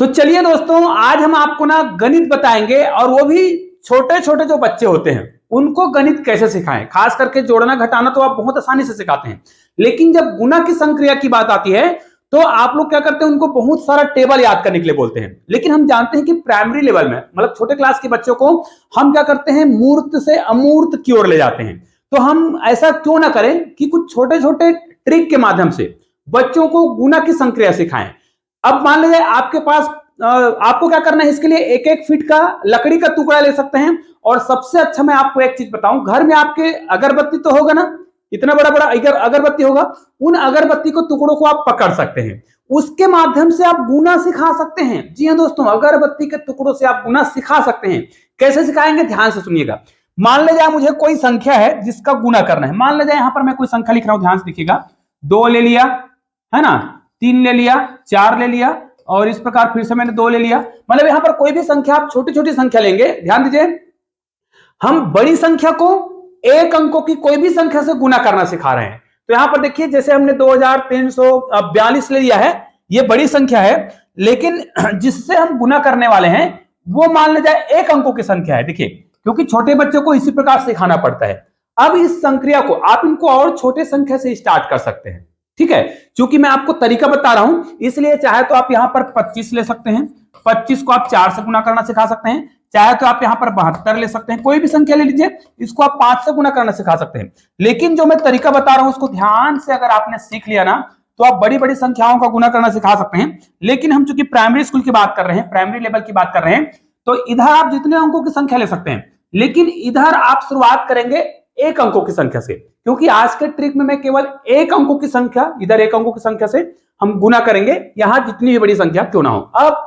तो चलिए दोस्तों, आज हम आपको ना गणित बताएंगे और वो भी छोटे छोटे जो बच्चे होते हैं उनको गणित कैसे सिखाएं। खास करके जोड़ना घटाना तो आप बहुत आसानी से सिखाते हैं, लेकिन जब गुना की संक्रिया की बात आती है तो आप लोग क्या करते हैं, उनको बहुत सारा टेबल याद करने के लिए बोलते हैं। लेकिन हम जानते हैं कि प्राइमरी लेवल में मतलब छोटे क्लास के बच्चों को हम क्या करते हैं, मूर्त से अमूर्त की ओर ले जाते हैं। तो हम ऐसा क्यों ना करें कि कुछ छोटे छोटे ट्रिक के माध्यम से बच्चों को गुना की संक्रिया सिखाएं। अब मान लीजिए आपके पास आपको क्या करना है, इसके लिए एक एक फीट का लकड़ी का टुकड़ा ले सकते हैं। और सबसे अच्छा मैं आपको एक चीज बताऊं, घर में आपके अगरबत्ती तो होगा ना, इतना बड़ा बड़ा अगरबत्ती होगा, उन अगरबत्ती को टुकड़ों को आप पकड़ सकते हैं, उसके माध्यम से आप गुना सिखा सकते हैं। जी हाँ दोस्तों, अगरबत्ती के टुकड़ों से आप गुना सिखा सकते हैं। कैसे सिखाएंगे, ध्यान से सुनिएगा। मान लीजिए मुझे कोई संख्या है जिसका गुना करना है। मान लीजिए यहां पर मैं कोई संख्या लिख रहा हूं, ध्यान से देखिएगा। 2 ले लिया है ना, 3 ले लिया, 4 ले लिया और इस प्रकार फिर से मैंने 2 ले लिया। मतलब यहां पर कोई भी संख्या आप छोटी छोटी संख्या लेंगे, ध्यान दीजिए, हम बड़ी संख्या को एक अंकों की कोई भी संख्या से गुना करना सिखा रहे हैं। तो यहां पर देखिए, जैसे हमने 2342 ले लिया है, ये बड़ी संख्या है, लेकिन जिससे हम गुना करने वाले हैं वो मान लीजिए एक अंकों की संख्या है। देखिए, क्योंकि छोटे बच्चों को इसी प्रकार सिखाना पड़ता है। अब इस संक्रिया को आप इनको और छोटे संख्या से स्टार्ट कर सकते हैं, ठीक है। क्योंकि मैं आपको तरीका बता रहा हूं, इसलिए चाहे तो आप यहां पर 25 ले सकते हैं, 25 को आप 4 से गुना करना सिखा सकते हैं। चाहे तो आप यहां पर 72 ले सकते हैं, कोई भी संख्या ले लीजिए, इसको आप 5 से गुना करना सिखा सकते हैं। लेकिन जो मैं तरीका बता रहा हूं उसको ध्यान से अगर आपने सीख लिया ना, तो आप बड़ी बड़ी संख्याओं का गुना करना सिखा सकते हैं। लेकिन हम चूंकि प्राइमरी स्कूल की बात कर रहे हैं, प्राइमरी लेवल की बात कर रहे हैं, तो इधर आप जितने अंकों की संख्या ले सकते हैं, लेकिन इधर आप शुरुआत करेंगे एक अंकों की संख्या से। क्योंकि आज के ट्रिक में मैं केवल एक अंकों की संख्या, इधर एक अंकों की संख्या से हम गुना करेंगे, यहां जितनी भी बड़ी संख्या क्यों ना हो। अब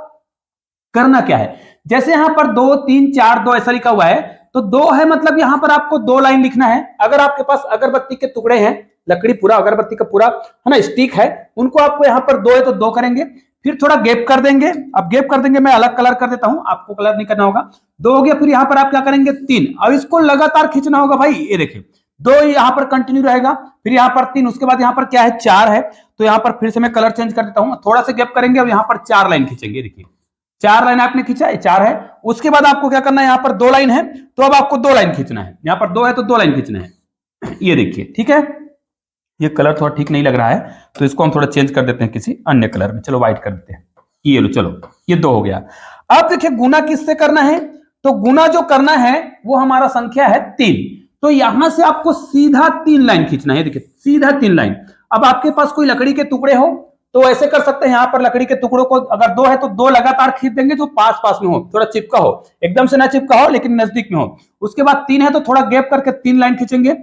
करना क्या है, जैसे यहां पर 2 3 4 2 ऐसा लिखा हुआ है, तो 2 है, मतलब यहां पर आपको 2 लाइन लिखना है। अगर आपके पास अगरबत्ती के टुकड़े हैं, लकड़ी पूरा अगरबत्ती का पूरा है ना, स्टिक है, उनको आपको यहां पर 2 है तो 2 करेंगे, फिर थोड़ा गैप कर देंगे। अब गैप कर देंगे, मैं अलग कलर कर देता हूं, आपको कलर नहीं करना होगा। 2 हो गया, फिर यहां पर आप क्या करेंगे 3, अब इसको लगातार खींचना होगा भाई। ये देखिए 2 यहां पर कंटिन्यू रहेगा, फिर यहां पर 3, उसके बाद यहां पर क्या है 4 है, तो यहां पर फिर से मैं कलर चेंज कर देता हूं, थोड़ा सा गैप करेंगे। अब यहां पर 4 लाइन खींचेंगे, देखिए 4 लाइन आपने खींचा, 4 है। उसके बाद आपको क्या करना है, यहां पर 2 लाइन है, तो अब आपको 2 लाइन खींचना है। यहां पर 2 है तो 2 लाइन खींचना है, ये देखिए, ठीक है। ये कलर थोड़ा ठीक नहीं लग रहा है, तो इसको हम थोड़ा चेंज कर देते हैं किसी अन्य कलर में। चलो व्हाइट कर देते हैं, ये लो, चलो ये 2 हो गया। अब देखिए गुना किससे करना है, तो गुना जो करना है वो हमारा संख्या है 3, तो यहां से आपको सीधा 3 लाइन खींचना है। देखिए सीधा 3 लाइन। अब आपके पास कोई लकड़ी के टुकड़े हो तो ऐसे कर सकते हैं, यहां पर लकड़ी के टुकड़ों को अगर 2 है तो 2 लगातार खींच देंगे, जो पास पास में हो, थोड़ा चिपका हो, एकदम से ना चिपका हो लेकिन नजदीक में हो। उसके बाद 3 है तो थोड़ा गैप करके 3 लाइन खींचेंगे,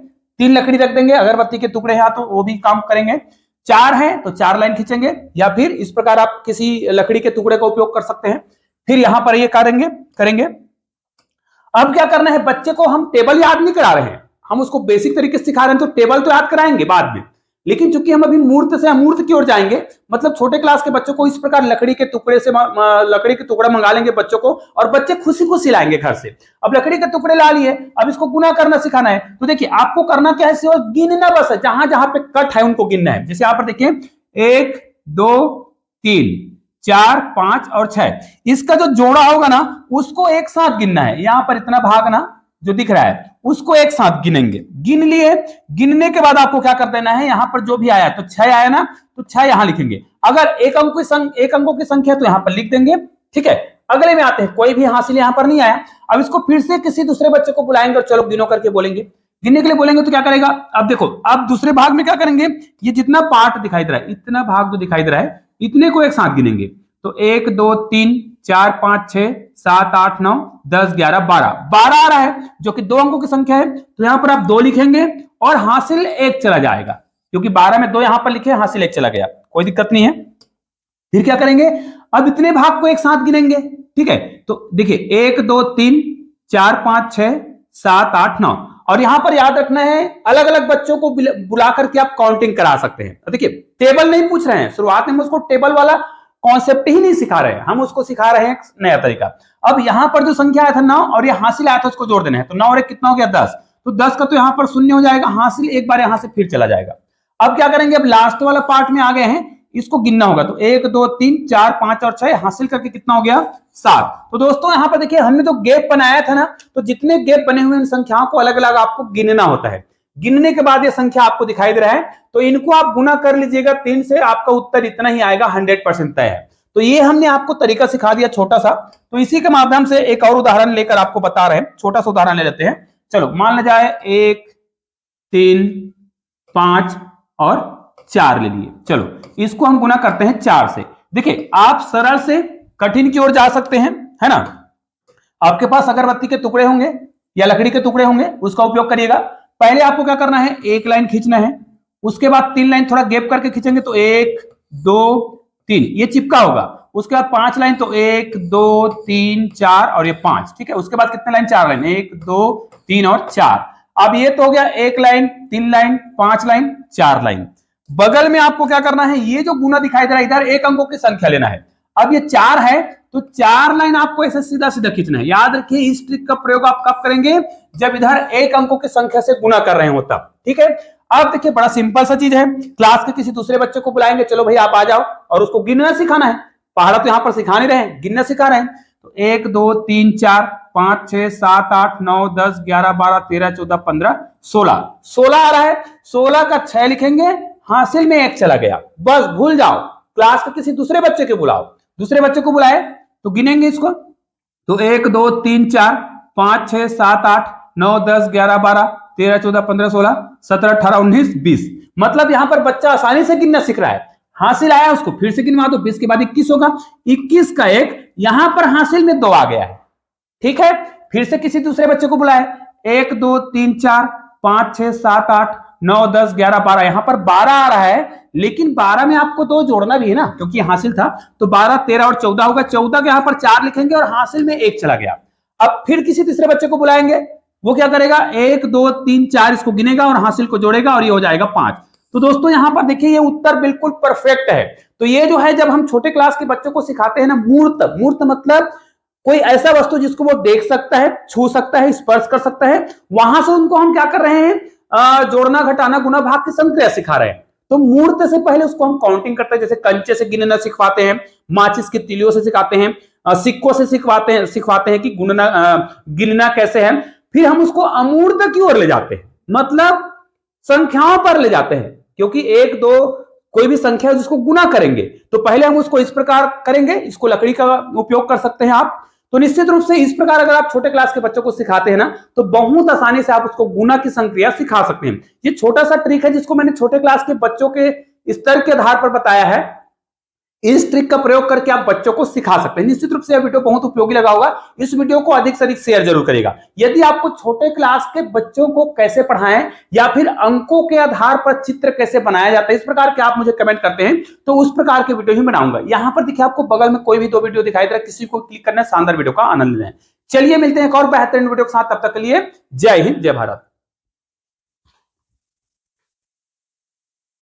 3 लकड़ी रख देंगे, अगरबत्ती के टुकड़े हैं तो वो भी काम करेंगे। 4 है तो 4 लाइन खींचेंगे, या फिर इस प्रकार आप किसी लकड़ी के टुकड़े का उपयोग कर सकते हैं। फिर यहां पर ये करेंगे। अब क्या करना है, बच्चे को हम टेबल याद नहीं करा रहे हैं, हम उसको बेसिक तरीके से सिखा रहे हैं, तो टेबल तो याद कराएंगे बाद में। लेकिन चूंकि हम अभी मूर्त से अमूर्त की ओर जाएंगे, मतलब छोटे क्लास के बच्चों को इस प्रकार लकड़ी के टुकड़े से लकड़ी के टुकड़ा मंगा लेंगे बच्चों को, और बच्चे खुशी खुशी लाएंगे घर से। अब लकड़ी के टुकड़े ला लिए, अब इसको गुना करना सिखाना है। तो देखिए आपको करना क्या है, सिर्फ गिनना बस है, जहां जहां पे कट है उनको गिनना है। जैसे यहां पर देखिए 1 2 3 4 5 और 6, इसका जो जोड़ा होगा ना उसको एक साथ गिनना है। यहां पर इतना भाग ना जो दिख रहा है उसको एक साथ गिनेंगे। गिन लिए, गिनने के बाद आपको क्या कर देना है, यहां पर जो भी आया, तो 6 आया ना, तो 6 यहां लिखेंगे। अगर एक अंकों की संख्या तो यहां पर लिख देंगे, ठीक है। अगले में आते हैं, कोई भी हासिल यहां पर नहीं आया, अब इसको फिर से किसी दूसरे बच्चे को बुलाएंगे और चलो गिनो करके बोलेंगे। गिनने के लिए बोलेंगे तो क्या करेगा, अब देखो, अब दूसरे भाग में क्या करेंगे, ये जितना पार्ट दिखाई दे रहा है, इतना भाग जो दिखाई दे रहा है, इतने को एक साथ गिनेंगे। तो 1 2 3 4 5 6 7 8 9 10 11 12 आ रहा है, जो कि 2 अंकों की संख्या है, तो यहां पर आप 2 लिखेंगे और हासिल 1 चला जाएगा, क्योंकि 12 में 2 यहां पर लिखे, हासिल 1 चला गया, कोई दिक्कत नहीं है। फिर क्या करेंगे, अब इतने भाग को एक साथ गिनेंगे, ठीक है। तो देखिए 1 2 3 4 5 6 7 8 9, और यहां पर याद रखना है अलग अलग बच्चों को बुला करके आप काउंटिंग करा सकते हैं। तो देखिए टेबल नहीं पूछ रहे हैं, शुरुआत में उसको टेबल वाला कॉन्सेप्ट ही नहीं सिखा रहे हैं, हम उसको सिखा रहे हैं एक नया तरीका। अब यहां पर जो संख्या आया था 9 और ये हासिल आया था उसको जोड़ देना है, तो 9 और 1 कितना हो गया 10, तो 10 का तो यहां पर शून्य हो जाएगा, हासिल एक बार यहां से फिर चला जाएगा। अब क्या करेंगे, अब लास्ट वाला पार्ट में आ गए हैं, इसको गिनना होगा। तो 1 2 3 4 5 और 6 हासिल करके कितना हो गया 7। तो दोस्तों यहाँ पर देखिए हमने जो गैप बनाया था ना, तो जितने गैप बने हुए इन संख्याओं को अलग अलग आपको गिनना होता है। गिनने के बाद ये संख्या आपको दिखाई दे रहा है, तो इनको आप गुना कर लीजिएगा 3 से, आपका उत्तर इतना ही आएगा, 100% तय है। तो ये हमने आपको तरीका सिखा दिया छोटा सा। तो इसी के माध्यम से एक और उदाहरण लेकर आपको बता रहे हैं, छोटा सा उदाहरण ले लेते हैं। चलो मान लिया जाए 1 3 5 और 4 ले लिए। चलो इसको हम गुना करते हैं 4 से। देखिए आप सरल से कठिन की ओर जा सकते हैं, है ना। आपके पास अगरबत्ती के टुकड़े होंगे या लकड़ी के टुकड़े होंगे, उसका उपयोग करिएगा। पहले आपको क्या करना है, एक लाइन खींचना है, उसके बाद 3 लाइन थोड़ा गैप करके खींचेंगे तो 1 2 3 ये चिपका होगा। उसके बाद 5 लाइन तो 1 2 3 4 और ये 5, ठीक है। उसके बाद कितने लाइन, 4 लाइन, 1 2 3 और 4। अब ये तो हो गया 1 लाइन 3 लाइन 5 लाइन 4 लाइन। बगल में आपको क्या करना है, ये जो गुना दिखाई दे रहा है इधर एक अंकों की संख्या लेना है। अब ये 4 है तो 4 लाइन आपको ऐसे सीधा सीधा खींचना है। याद रखिए इस ट्रिक का प्रयोग आप कब करेंगे, जब इधर एक अंकों की संख्या से गुना कर रहे हो तब, ठीक है। अब देखिए बड़ा सिंपल सा चीज है, क्लास के किसी दूसरे बच्चे को बुलाएंगे, चलो भाई आप आ जाओ, और उसको गिनना सिखाना है। पहाड़ा तो यहां पर सिखा नहीं रहे, गिनना सिखा रहे हैं। तो 1 2 3 4 5 6 7 8 9 10 11 12 13 14 15 16 16 आ रहा है। 16 का 6 लिखेंगे, हासिल में 1 चला गया, बस भूल जाओ। क्लास के किसी दूसरे बच्चे को बुलाओ, दूसरे बच्चे को बुलाए तो गिनेंगे इसको। तो 1 2 3 4 5 6 7 8 9 10 11 12 13 14 15 16 17 18 19 20। मतलब यहां पर बच्चा आसानी से गिनना सीख रहा है। हासिल आया उसको फिर से गिनवा दो, 20 के बाद 21 होगा, 21 का 1 यहां पर हासिल में 2 आ गया है, ठीक है। फिर से किसी दूसरे बच्चे को बुलाए, 1 2 3 4 5 6 7 8 9 10 11 12, यहां पर 12 आ रहा है, लेकिन 12 में आपको 2 जोड़ना भी है ना, क्योंकि हासिल था। तो 12 13 और 14 होगा, 14 के यहां पर 4 लिखेंगे और हासिल में 1 चला गया। अब फिर किसी तीसरे बच्चे को बुलाएंगे, वो क्या करेगा, 1 2 3 4 इसको गिनेगा और हासिल को जोड़ेगा और ये हो जाएगा 5। तो दोस्तों यहां पर देखिए ये उत्तर बिल्कुल परफेक्ट है। तो ये जो है जब हम छोटे क्लास के बच्चों को सिखाते हैं ना, मूर्त, मूर्त मतलब कोई ऐसा वस्तु जिसको वो देख सकता है, छू सकता है, स्पर्श कर सकता है, वहां से उनको हम क्या कर रहे हैं, जोड़ना घटाना गुना भाग की संक्रिया सिखा रहे हैं। तो मूर्त से पहले उसको हम काउंटिंग करते हैं, जैसे कंचे से गिनना सिखवाते हैं, माचिस की तीलियों से सिखाते हैं, सिक्कों से सिखवाते हैं कि गुनना गिनना कैसे है। फिर हम उसको अमूर्त की ओर ले जाते हैं, मतलब संख्याओं पर ले जाते हैं, क्योंकि 1 2 कोई भी संख्या जिसको गुना करेंगे तो पहले हम उसको इस प्रकार करेंगे। इसको लकड़ी का उपयोग कर सकते हैं आप। तो निश्चित रूप से इस प्रकार अगर आप छोटे क्लास के बच्चों को सिखाते हैं ना, तो बहुत आसानी से आप उसको गुना की संक्रिया सिखा सकते हैं। ये छोटा सा ट्रिक है जिसको मैंने छोटे क्लास के बच्चों के स्तर के आधार पर बताया है। इस ट्रिक का प्रयोग करके आप बच्चों को सिखा सकते हैं। निश्चित रूप से यह वीडियो बहुत उपयोगी लगा होगा। इस वीडियो को अधिक से अधिक शेयर जरूर करिएगा। यदि आपको छोटे क्लास के बच्चों को कैसे पढ़ाएं या फिर अंकों के आधार पर चित्र कैसे बनाया जाता है, इस प्रकार के आप मुझे कमेंट करते हैं तो उस प्रकार के वीडियो ही बनाऊंगा। यहां पर देखिए आपको बगल में कोई भी 2 वीडियो दिखाई दे रहा है, किसी को क्लिक करना है, शानदार वीडियो का आनंद लें। चलिए मिलते हैं एक और बेहतरीन वीडियो के साथ, तब तक के लिए जय हिंद जय भारत।